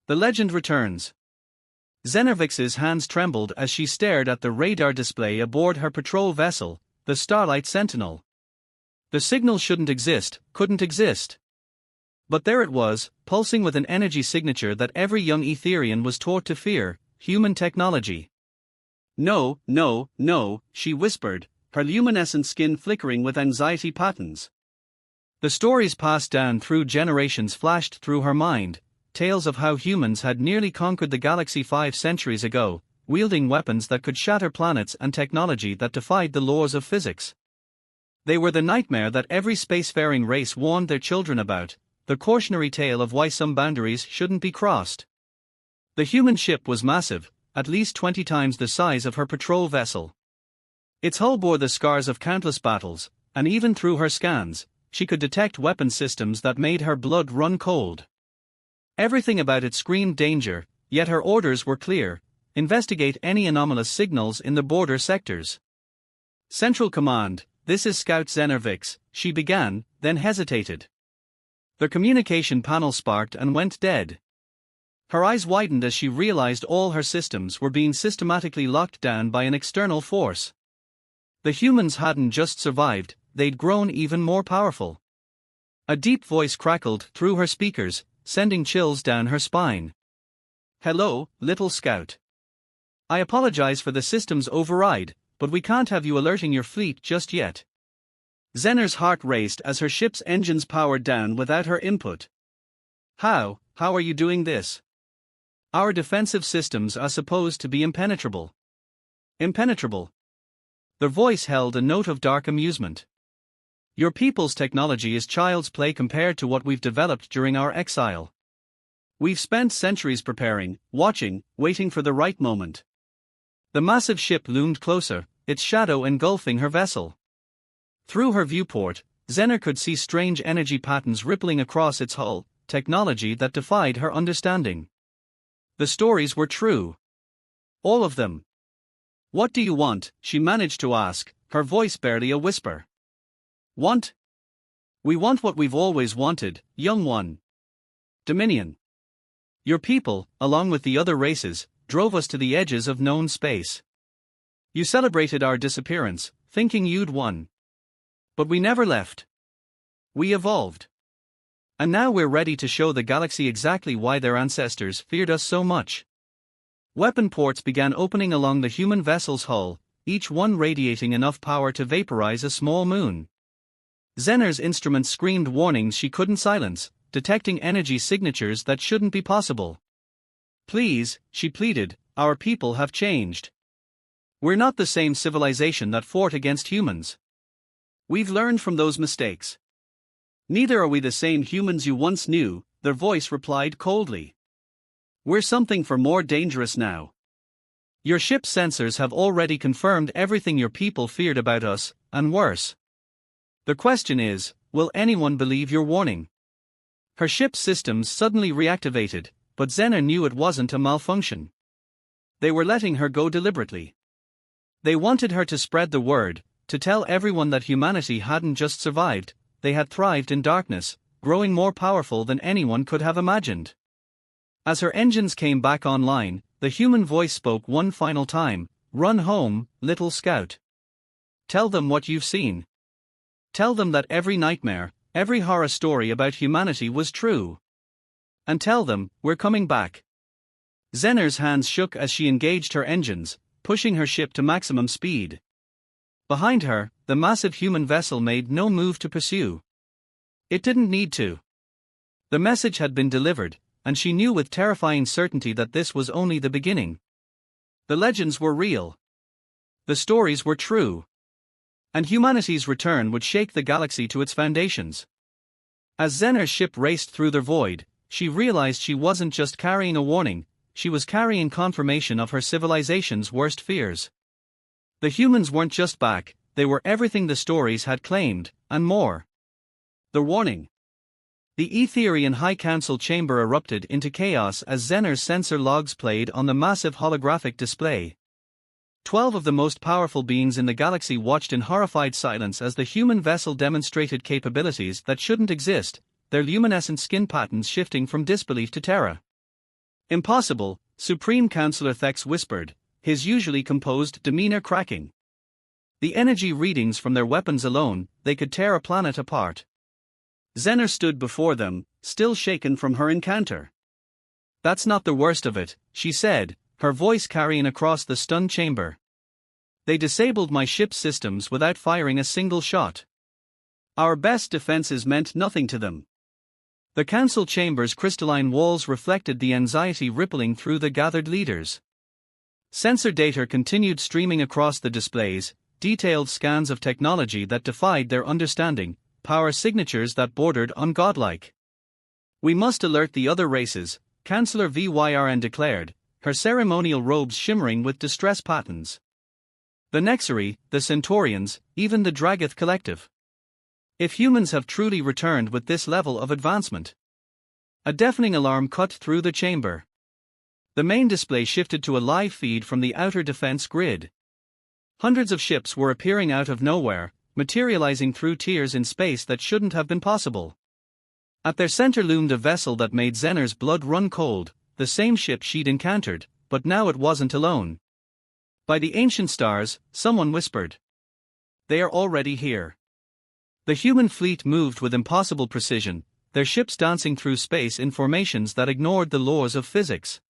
The legend returns. Zenervix's hands trembled as she stared at the radar display aboard her patrol vessel, the Starlight Sentinel. The signal shouldn't exist, couldn't exist. But there it was, pulsing with an energy signature that every young Etherian was taught to fear: human technology. No, no, no, she whispered, her luminescent skin flickering with anxiety patterns. The stories passed down through generations flashed through her mind, tales of how humans had nearly conquered the galaxy 5 centuries ago, wielding weapons that could shatter planets and technology that defied the laws of physics. They were the nightmare that every spacefaring race warned their children about, the cautionary tale of why some boundaries shouldn't be crossed. The human ship was massive, at least 20 times the size of her patrol vessel. Its hull bore the scars of countless battles, and even through her scans, she could detect weapon systems that made her blood run cold. Everything about it screamed danger, yet her orders were clear: investigate any anomalous signals in the border sectors. Central Command, this is Scout Zenervix, she began, then hesitated. The communication panel sparked and went dead. Her eyes widened as she realized all her systems were being systematically locked down by an external force. The humans hadn't just survived, they'd grown even more powerful. A deep voice crackled through her speakers, sending chills down her spine. Hello, little scout. I apologize for the system's override, but we can't have you alerting your fleet just yet. Zener's heart raced as her ship's engines powered down without her input. How are you doing this? Our defensive systems are supposed to be impenetrable. Impenetrable. The voice held a note of dark amusement. Your people's technology is child's play compared to what we've developed during our exile. We've spent centuries preparing, watching, waiting for the right moment. The massive ship loomed closer, its shadow engulfing her vessel. Through her viewport, Zener could see strange energy patterns rippling across its hull, technology that defied her understanding. The stories were true. All of them. What do you want? She managed to ask, her voice barely a whisper. Want? We want what we've always wanted, young one. Dominion. Your people, along with the other races, drove us to the edges of known space. You celebrated our disappearance, thinking you'd won. But we never left. We evolved. And now we're ready to show the galaxy exactly why their ancestors feared us so much. Weapon ports began opening along the human vessel's hull, each one radiating enough power to vaporize a small moon. Zener's instruments screamed warnings she couldn't silence, detecting energy signatures that shouldn't be possible. Please, she pleaded, our people have changed. We're not the same civilization that fought against humans. We've learned from those mistakes. Neither are we the same humans you once knew, their voice replied coldly. We're something far more dangerous now. Your ship's sensors have already confirmed everything your people feared about us, and worse. The question is, will anyone believe your warning? Her ship's systems suddenly reactivated, but Zener knew it wasn't a malfunction. They were letting her go deliberately. They wanted her to spread the word, to tell everyone that humanity hadn't just survived, they had thrived in darkness, growing more powerful than anyone could have imagined. As her engines came back online, the human voice spoke one final time: run home, little scout. Tell them what you've seen. Tell them that every nightmare, every horror story about humanity was true. And tell them, we're coming back. Zener's hands shook as she engaged her engines, pushing her ship to maximum speed. Behind her, the massive human vessel made no move to pursue. It didn't need to. The message had been delivered, and she knew with terrifying certainty that this was only the beginning. The legends were real. The stories were true. And humanity's return would shake the galaxy to its foundations. As Zener's ship raced through the void, she realized she wasn't just carrying a warning, she was carrying confirmation of her civilization's worst fears. The humans weren't just back, they were everything the stories had claimed, and more. The warning. The Etherian High Council chamber erupted into chaos as Zener's sensor logs played on the massive holographic display. 12 of the most powerful beings in the galaxy watched in horrified silence as the human vessel demonstrated capabilities that shouldn't exist, their luminescent skin patterns shifting from disbelief to terror. Impossible, Supreme Counselor Thex whispered, his usually composed demeanor cracking. The energy readings from their weapons alone, they could tear a planet apart. Zener stood before them, still shaken from her encounter. That's not the worst of it, she said, her voice carrying across the stunned chamber. They disabled my ship's systems without firing a single shot. Our best defenses meant nothing to them. The council chamber's crystalline walls reflected the anxiety rippling through the gathered leaders. Sensor data continued streaming across the displays, detailed scans of technology that defied their understanding, power signatures that bordered on godlike. We must alert the other races, Chancellor Vyrn declared, her ceremonial robes shimmering with distress patterns. The Nexari, the Centaurians, even the Dragoth Collective. If humans have truly returned with this level of advancement. A deafening alarm cut through the chamber. The main display shifted to a live feed from the outer defense grid. Hundreds of ships were appearing out of nowhere, materializing through tiers in space that shouldn't have been possible. At their center loomed a vessel that made Zener's blood run cold, the same ship she'd encountered, but now it wasn't alone. By the ancient stars, someone whispered. They are already here. The human fleet moved with impossible precision, their ships dancing through space in formations that ignored the laws of physics.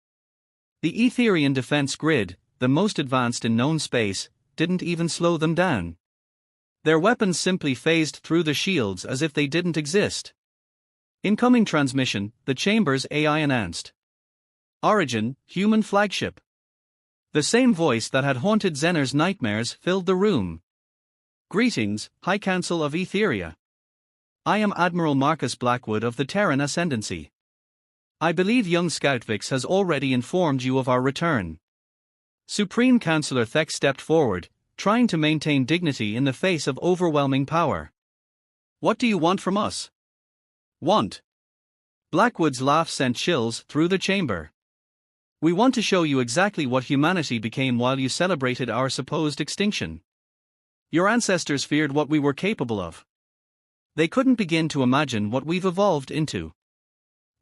The Etherian defense grid, the most advanced in known space, didn't even slow them down. Their weapons simply phased through the shields as if they didn't exist. Incoming transmission, the chamber's AI announced. Origin, human flagship. The same voice that had haunted Zener's nightmares filled the room. Greetings, High Council of Etheria. I am Admiral Marcus Blackwood of the Terran Ascendancy. I believe young Scout Vix has already informed you of our return. Supreme Counselor Thex stepped forward, trying to maintain dignity in the face of overwhelming power. What do you want from us? Want? Blackwood's laugh sent chills through the chamber. We want to show you exactly what humanity became while you celebrated our supposed extinction. Your ancestors feared what we were capable of. They couldn't begin to imagine what we've evolved into.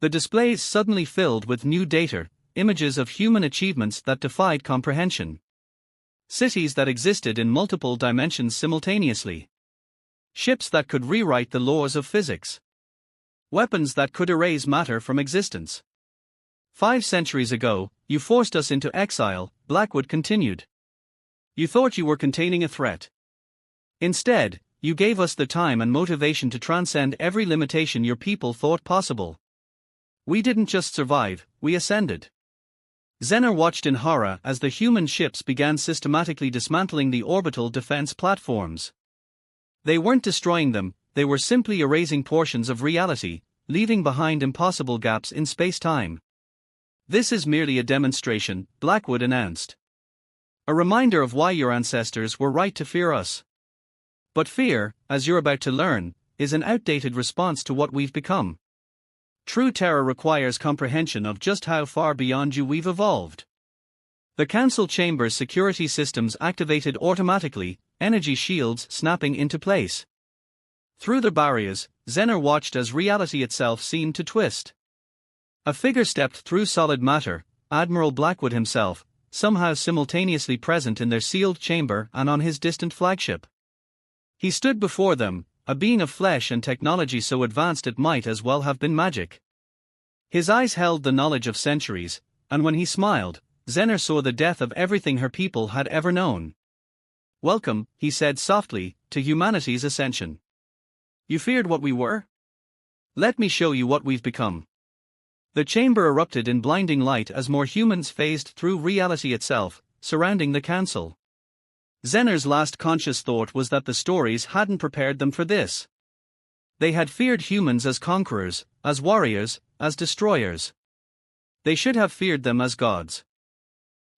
The displays suddenly filled with new data, images of human achievements that defied comprehension. Cities that existed in multiple dimensions simultaneously. Ships that could rewrite the laws of physics. Weapons that could erase matter from existence. 5 centuries ago, you forced us into exile, Blackwood continued. You thought you were containing a threat. Instead, you gave us the time and motivation to transcend every limitation your people thought possible. We didn't just survive, we ascended. Zener watched in horror as the human ships began systematically dismantling the orbital defense platforms. They weren't destroying them, they were simply erasing portions of reality, leaving behind impossible gaps in space-time. This is merely a demonstration, Blackwood announced. A reminder of why your ancestors were right to fear us. But fear, as you're about to learn, is an outdated response to what we've become. True terror requires comprehension of just how far beyond you we've evolved. The council chamber's security systems activated automatically, energy shields snapping into place. Through the barriers, Zener watched as reality itself seemed to twist. A figure stepped through solid matter, Admiral Blackwood himself, somehow simultaneously present in their sealed chamber and on his distant flagship. He stood before them, a being of flesh and technology so advanced it might as well have been magic. His eyes held the knowledge of centuries, and when he smiled, Zener saw the depth of everything her people had ever known. Welcome, he said softly, to humanity's ascension. You feared what we were? Let me show you what we've become. The chamber erupted in blinding light as more humans phased through reality itself, surrounding the council. Zener's last conscious thought was that the stories hadn't prepared them for this. They had feared humans as conquerors, as warriors, as destroyers. They should have feared them as gods.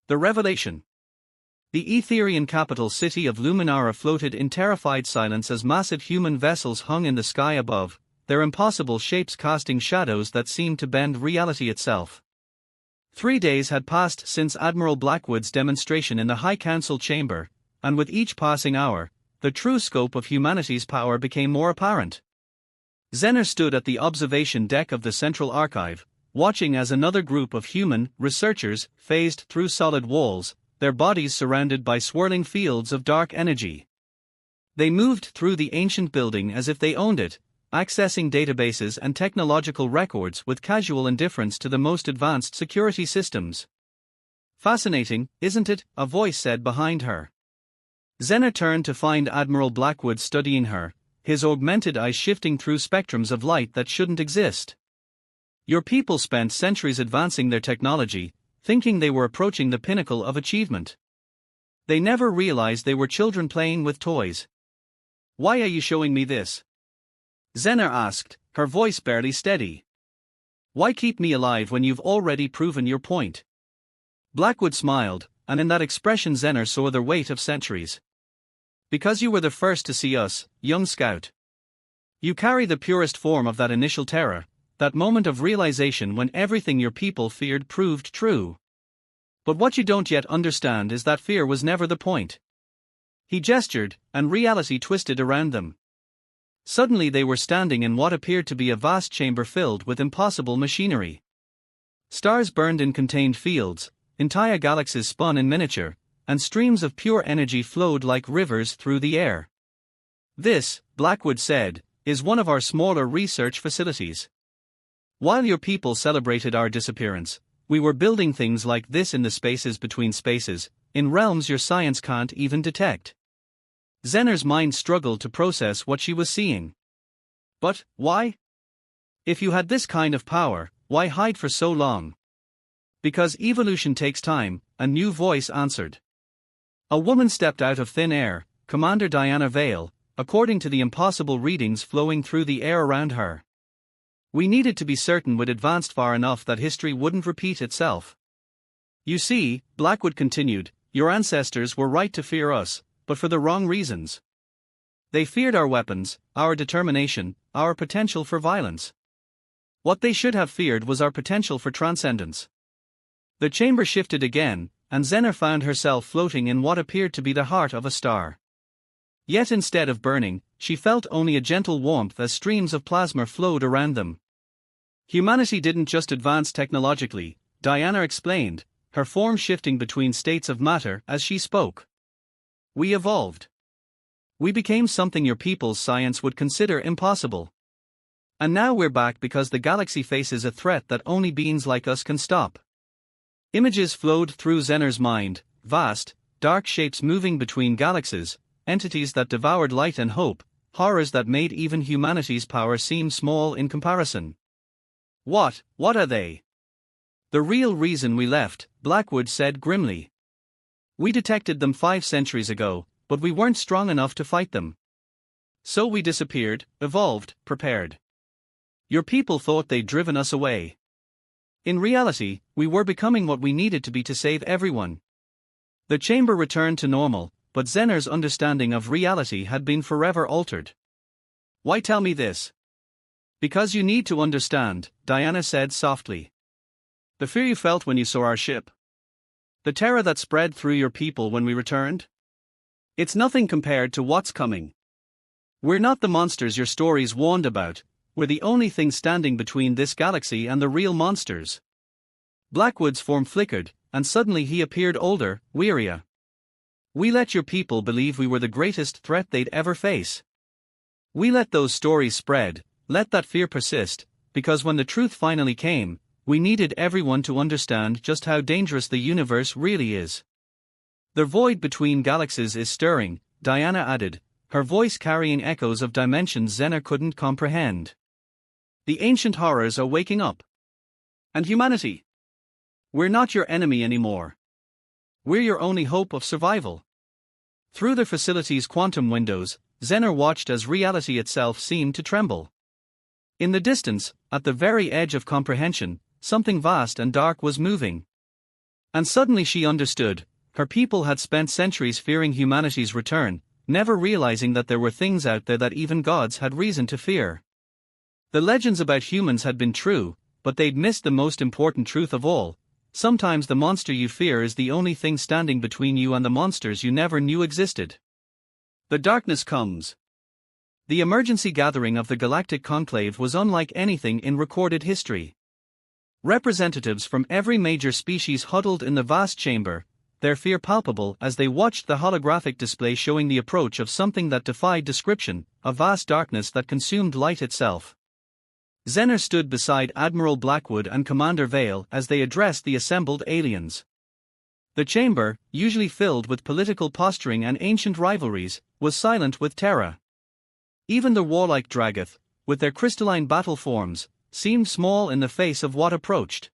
The revelation. The Etherian capital city of Luminara floated in terrified silence as massive human vessels hung in the sky above, their impossible shapes casting shadows that seemed to bend reality itself. 3 days had passed since Admiral Blackwood's demonstration in the High Council chamber, and with each passing hour, the true scope of humanity's power became more apparent. Zener stood at the observation deck of the Central Archive, watching as another group of human researchers phased through solid walls, their bodies surrounded by swirling fields of dark energy. They moved through the ancient building as if they owned it, accessing databases and technological records with casual indifference to the most advanced security systems. "Fascinating, isn't it?" a voice said behind her. Zener turned to find Admiral Blackwood studying her, his augmented eyes shifting through spectrums of light that shouldn't exist. "Your people spent centuries advancing their technology, thinking they were approaching the pinnacle of achievement. They never realized they were children playing with toys. Why are you showing me this?" Zener asked, her voice barely steady. "Why keep me alive when you've already proven your point?" Blackwood smiled, and in that expression Zener saw the weight of centuries. "Because you were the first to see us, young scout. You carry the purest form of that initial terror, that moment of realization when everything your people feared proved true. But what you don't yet understand is that fear was never the point." He gestured, and reality twisted around them. Suddenly they were standing in what appeared to be a vast chamber filled with impossible machinery. Stars burned in contained fields, entire galaxies spun in miniature, and streams of pure energy flowed like rivers through the air. "This," Blackwood said, "is one of our smaller research facilities. While your people celebrated our disappearance, we were building things like this in the spaces between spaces, in realms your science can't even detect." Zener's mind struggled to process what she was seeing. "But, why? If you had this kind of power, why hide for so long?" "Because evolution takes time," a new voice answered. A woman stepped out of thin air, Commander Diana Vale, according to the impossible readings flowing through the air around her. "We needed to be certain we'd advanced far enough that history wouldn't repeat itself. You see," Blackwood continued, "your ancestors were right to fear us, but for the wrong reasons. They feared our weapons, our determination, our potential for violence. What they should have feared was our potential for transcendence." The chamber shifted again, and Zener found herself floating in what appeared to be the heart of a star. Yet instead of burning, she felt only a gentle warmth as streams of plasma flowed around them. "Humanity didn't just advance technologically," Diana explained, her form shifting between states of matter as she spoke. "We evolved. We became something your people's science would consider impossible. And now we're back because the galaxy faces a threat that only beings like us can stop." Images flowed through Zener's mind, vast, dark shapes moving between galaxies, entities that devoured light and hope, horrors that made even humanity's power seem small in comparison. What are they?" "The real reason we left," Blackwood said grimly. "We detected them 5 centuries ago, but we weren't strong enough to fight them. So we disappeared, evolved, prepared. Your people thought they'd driven us away. In reality, we were becoming what we needed to be to save everyone." The chamber returned to normal, but Zener's understanding of reality had been forever altered. "Why tell me this?" "Because you need to understand," Diana said softly. "The fear you felt when you saw our ship. The terror that spread through your people when we returned? It's nothing compared to what's coming. We're not the monsters your stories warned about, we're the only thing standing between this galaxy and the real monsters." Blackwood's form flickered, and suddenly he appeared older, wearier. "We let your people believe we were the greatest threat they'd ever face. We let those stories spread, let that fear persist, because when the truth finally came, we needed everyone to understand just how dangerous the universe really is. The void between galaxies is stirring," Diana added, her voice carrying echoes of dimensions Zener couldn't comprehend. "The ancient horrors are waking up. And humanity? We're not your enemy anymore. We're your only hope of survival." Through the facility's quantum windows, Zener watched as reality itself seemed to tremble. In the distance, at the very edge of comprehension, something vast and dark was moving. And suddenly she understood, her people had spent centuries fearing humanity's return, never realizing that there were things out there that even gods had reason to fear. The legends about humans had been true, but they'd missed the most important truth of all: sometimes the monster you fear is the only thing standing between you and the monsters you never knew existed. The darkness comes. The emergency gathering of the Galactic Conclave was unlike anything in recorded history. Representatives from every major species huddled in the vast chamber, their fear palpable as they watched the holographic display showing the approach of something that defied description, a vast darkness that consumed light itself. Zener stood beside Admiral Blackwood and Commander Vale as they addressed the assembled aliens. The chamber, usually filled with political posturing and ancient rivalries, was silent with terror. Even the warlike Dragath, with their crystalline battle forms, seemed small in the face of what approached.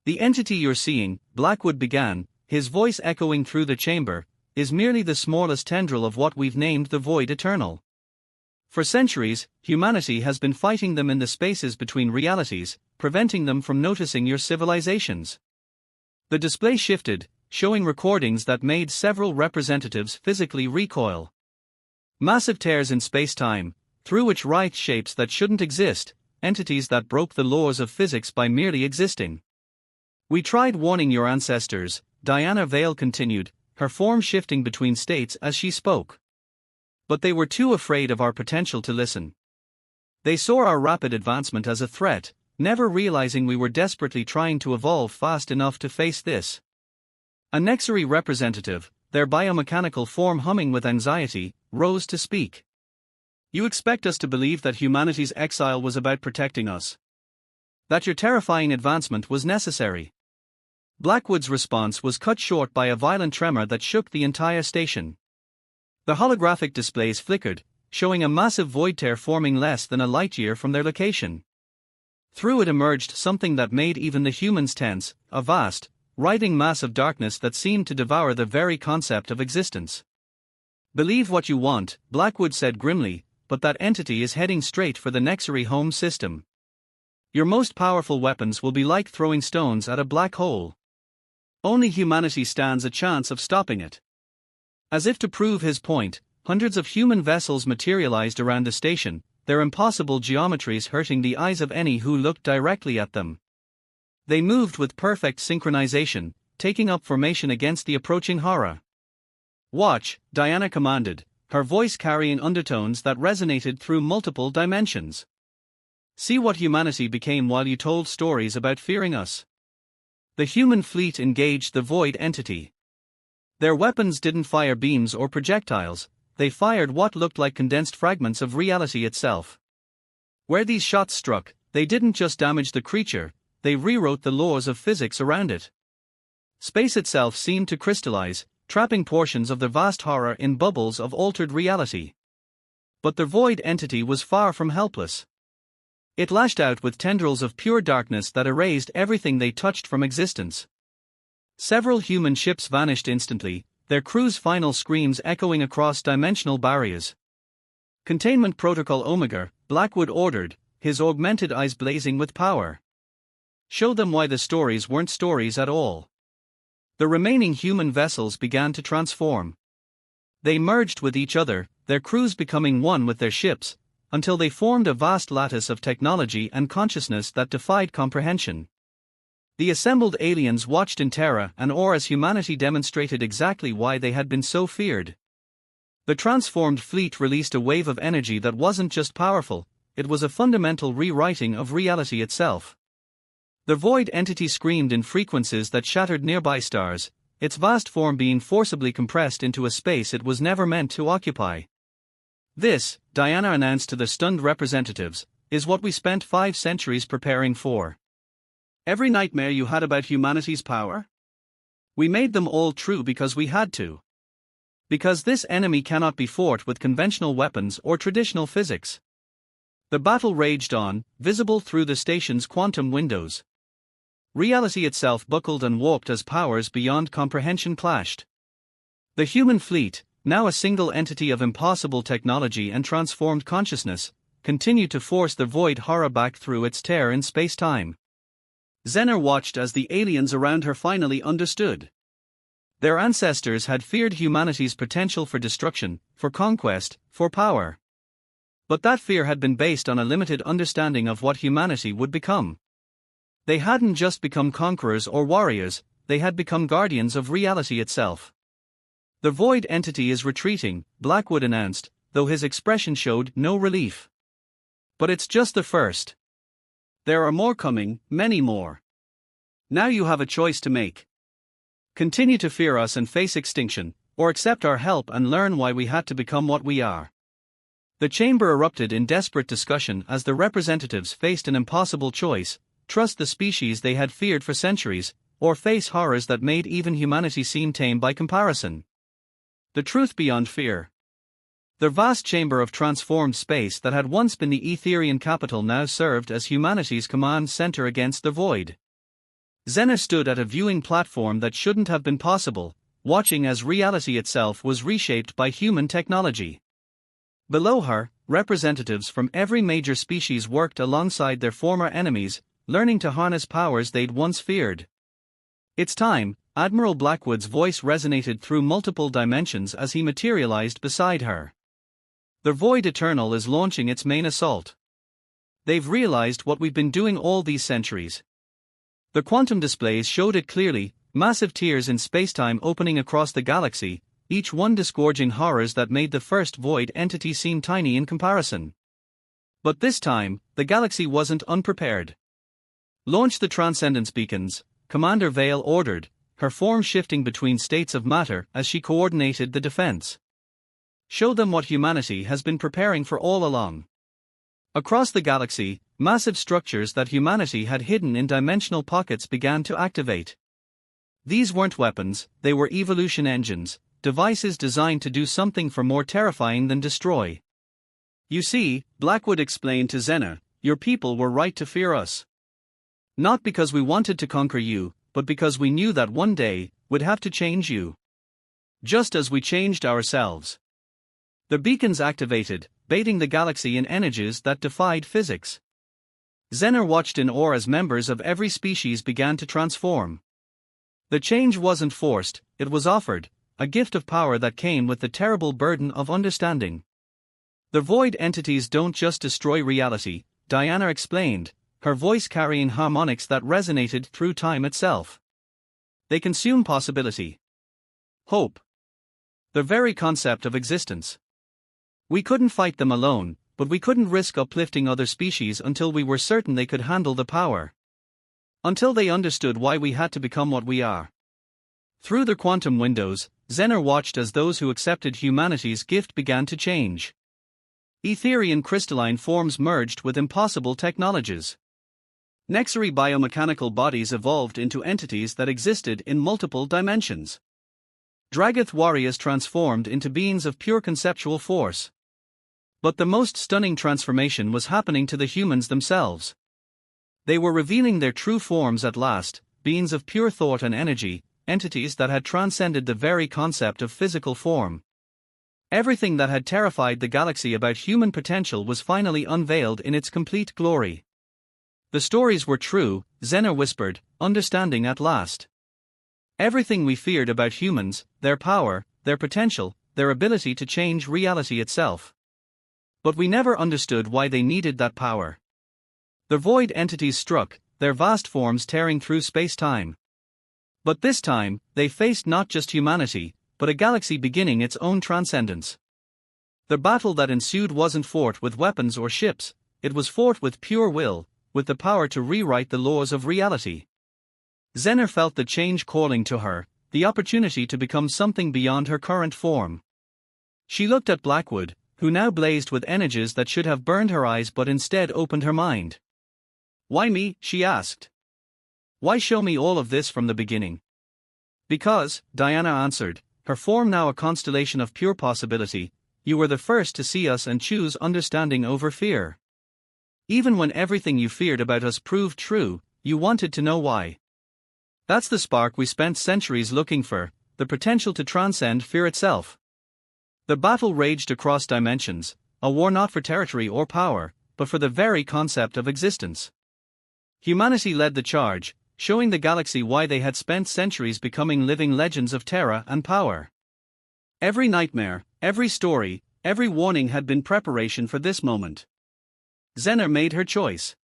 "The entity you're seeing," Blackwood began, his voice echoing through the chamber, "is merely the smallest tendril of what we've named the Void Eternal. For centuries, humanity has been fighting them in the spaces between realities, preventing them from noticing your civilizations." The display shifted, showing recordings that made several representatives physically recoil. Massive tears in space-time, through which writhed shapes that shouldn't exist, entities that broke the laws of physics by merely existing. "We tried warning your ancestors," Diana Vale continued, her form shifting between states as she spoke. "But they were too afraid of our potential to listen. They saw our rapid advancement as a threat, never realizing we were desperately trying to evolve fast enough to face this." A Nexari representative, their biomechanical form humming with anxiety, rose to speak. "You expect us to believe that humanity's exile was about protecting us? That your terrifying advancement was necessary?" Blackwood's response was cut short by a violent tremor that shook the entire station. The holographic displays flickered, showing a massive void tear forming less than a light-year from their location. Through it emerged something that made even the humans tense, a vast, writhing mass of darkness that seemed to devour the very concept of existence. "Believe what you want," Blackwood said grimly, "but that entity is heading straight for the Nexari home system. Your most powerful weapons will be like throwing stones at a black hole. Only humanity stands a chance of stopping it." As if to prove his point, hundreds of human vessels materialized around the station, their impossible geometries hurting the eyes of any who looked directly at them. They moved with perfect synchronization, taking up formation against the approaching horror. "Watch," Diana commanded, her voice carrying undertones that resonated through multiple dimensions. "See what humanity became while you told stories about fearing us." The human fleet engaged the void entity. Their weapons didn't fire beams or projectiles, they fired what looked like condensed fragments of reality itself. Where these shots struck, they didn't just damage the creature, they rewrote the laws of physics around it. Space itself seemed to crystallize, trapping portions of the vast horror in bubbles of altered reality. But the void entity was far from helpless. It lashed out with tendrils of pure darkness that erased everything they touched from existence. Several human ships vanished instantly, their crew's final screams echoing across dimensional barriers. "Containment Protocol Omega," Blackwood ordered, his augmented eyes blazing with power. "Show them why the stories weren't stories at all." The remaining human vessels began to transform. They merged with each other, their crews becoming one with their ships, until they formed a vast lattice of technology and consciousness that defied comprehension. The assembled aliens watched in terror and awe as humanity demonstrated exactly why they had been so feared. The transformed fleet released a wave of energy that wasn't just powerful, it was a fundamental rewriting of reality itself. The void entity screamed in frequencies that shattered nearby stars, its vast form being forcibly compressed into a space it was never meant to occupy. "This," Diana announced to the stunned representatives, "is what we spent 5 centuries preparing for. Every nightmare you had about humanity's power? We made them all true because we had to. Because this enemy cannot be fought with conventional weapons or traditional physics." The battle raged on, visible through the station's quantum windows. Reality itself buckled and warped as powers beyond comprehension clashed. The human fleet, now a single entity of impossible technology and transformed consciousness, continued to force the void horror back through its tear in space-time. Zener watched as the aliens around her finally understood. Their ancestors had feared humanity's potential for destruction, for conquest, for power. But that fear had been based on a limited understanding of what humanity would become. They hadn't just become conquerors or warriors, they had become guardians of reality itself. "The void entity is retreating," Blackwood announced, though his expression showed no relief. "But it's just the first. There are more coming, many more. Now you have a choice to make. Continue to fear us and face extinction, or accept our help and learn why we had to become what we are. The chamber erupted in desperate discussion as the representatives faced an impossible choice: trust the species they had feared for centuries, or face horrors that made even humanity seem tame by comparison. The truth beyond fear. The vast chamber of transformed space that had once been the Etherian capital now served as humanity's command center against the void. Xena stood at a viewing platform that shouldn't have been possible, watching as reality itself was reshaped by human technology. Below her, representatives from every major species worked alongside their former enemies, learning to harness powers they'd once feared. It's time, Admiral Blackwood's voice resonated through multiple dimensions as he materialized beside her. The Void Eternal is launching its main assault. They've realized what we've been doing all these centuries. The quantum displays showed it clearly, massive tiers in spacetime opening across the galaxy, each one disgorging horrors that made the first void entity seem tiny in comparison. But this time, the galaxy wasn't unprepared. Launch the Transcendence beacons, Commander Vale ordered, her form shifting between states of matter as she coordinated the defense. Show them what humanity has been preparing for all along. Across the galaxy, massive structures that humanity had hidden in dimensional pockets began to activate. These weren't weapons, they were evolution engines, devices designed to do something far more terrifying than destroy. You see, Blackwood explained to Xena, your people were right to fear us. Not because we wanted to conquer you, but because we knew that one day, we'd have to change you. Just as we changed ourselves. The beacons activated, baiting the galaxy in energies that defied physics. Xena watched in awe as members of every species began to transform. The change wasn't forced, it was offered, a gift of power that came with the terrible burden of understanding. The void entities don't just destroy reality, Diana explained, her voice carrying harmonics that resonated through time itself. They consume possibility. Hope. The very concept of existence. We couldn't fight them alone, but we couldn't risk uplifting other species until we were certain they could handle the power. Until they understood why we had to become what we are. Through the quantum windows, Xena watched as those who accepted humanity's gift began to change. Etherian crystalline forms merged with impossible technologies. Nexary biomechanical bodies evolved into entities that existed in multiple dimensions. Dragath warriors transformed into beings of pure conceptual force. But the most stunning transformation was happening to the humans themselves. They were revealing their true forms at last, beings of pure thought and energy, entities that had transcended the very concept of physical form. Everything that had terrified the galaxy about human potential was finally unveiled in its complete glory. The stories were true, Xena whispered, understanding at last. Everything we feared about humans, their power, their potential, their ability to change reality itself. But we never understood why they needed that power. The void entities struck, their vast forms tearing through space-time. But this time, they faced not just humanity, but a galaxy beginning its own transcendence. The battle that ensued wasn't fought with weapons or ships, it was fought with pure will, with the power to rewrite the laws of reality. Xena felt the change calling to her, the opportunity to become something beyond her current form. She looked at Blackwood, who now blazed with energies that should have burned her eyes but instead opened her mind. Why me? She asked. Why show me all of this from the beginning? Because, Diana answered, her form now a constellation of pure possibility, you were the first to see us and choose understanding over fear. Even when everything you feared about us proved true, you wanted to know why. That's the spark we spent centuries looking for, the potential to transcend fear itself. The battle raged across dimensions, a war not for territory or power, but for the very concept of existence. Humanity led the charge, showing the galaxy why they had spent centuries becoming living legends of terror and power. Every nightmare, every story, every warning had been preparation for this moment. Xena made her choice.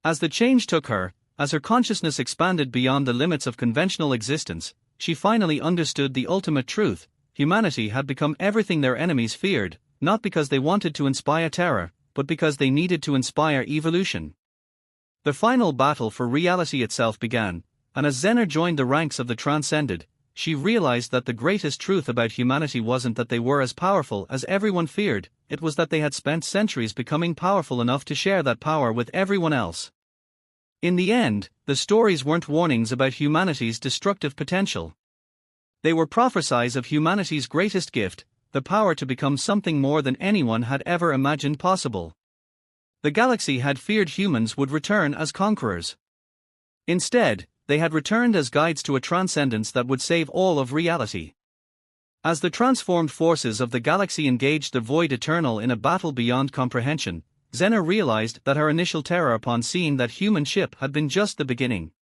As the change took her, as her consciousness expanded beyond the limits of conventional existence, she finally understood the ultimate truth: humanity had become everything their enemies feared, not because they wanted to inspire terror, but because they needed to inspire evolution. The final battle for reality itself began, and as Zener joined the ranks of the transcended, she realized that the greatest truth about humanity wasn't that they were as powerful as everyone feared, it was that they had spent centuries becoming powerful enough to share that power with everyone else. In the end, the stories weren't warnings about humanity's destructive potential. They were prophecies of humanity's greatest gift, the power to become something more than anyone had ever imagined possible. The galaxy had feared humans would return as conquerors. Instead, they had returned as guides to a transcendence that would save all of reality. As the transformed forces of the galaxy engaged the void eternal in a battle beyond comprehension, Zener realized that her initial terror upon seeing that human ship had been just the beginning.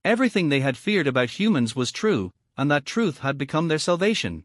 Everything they had feared about humans was true, and that truth had become their salvation.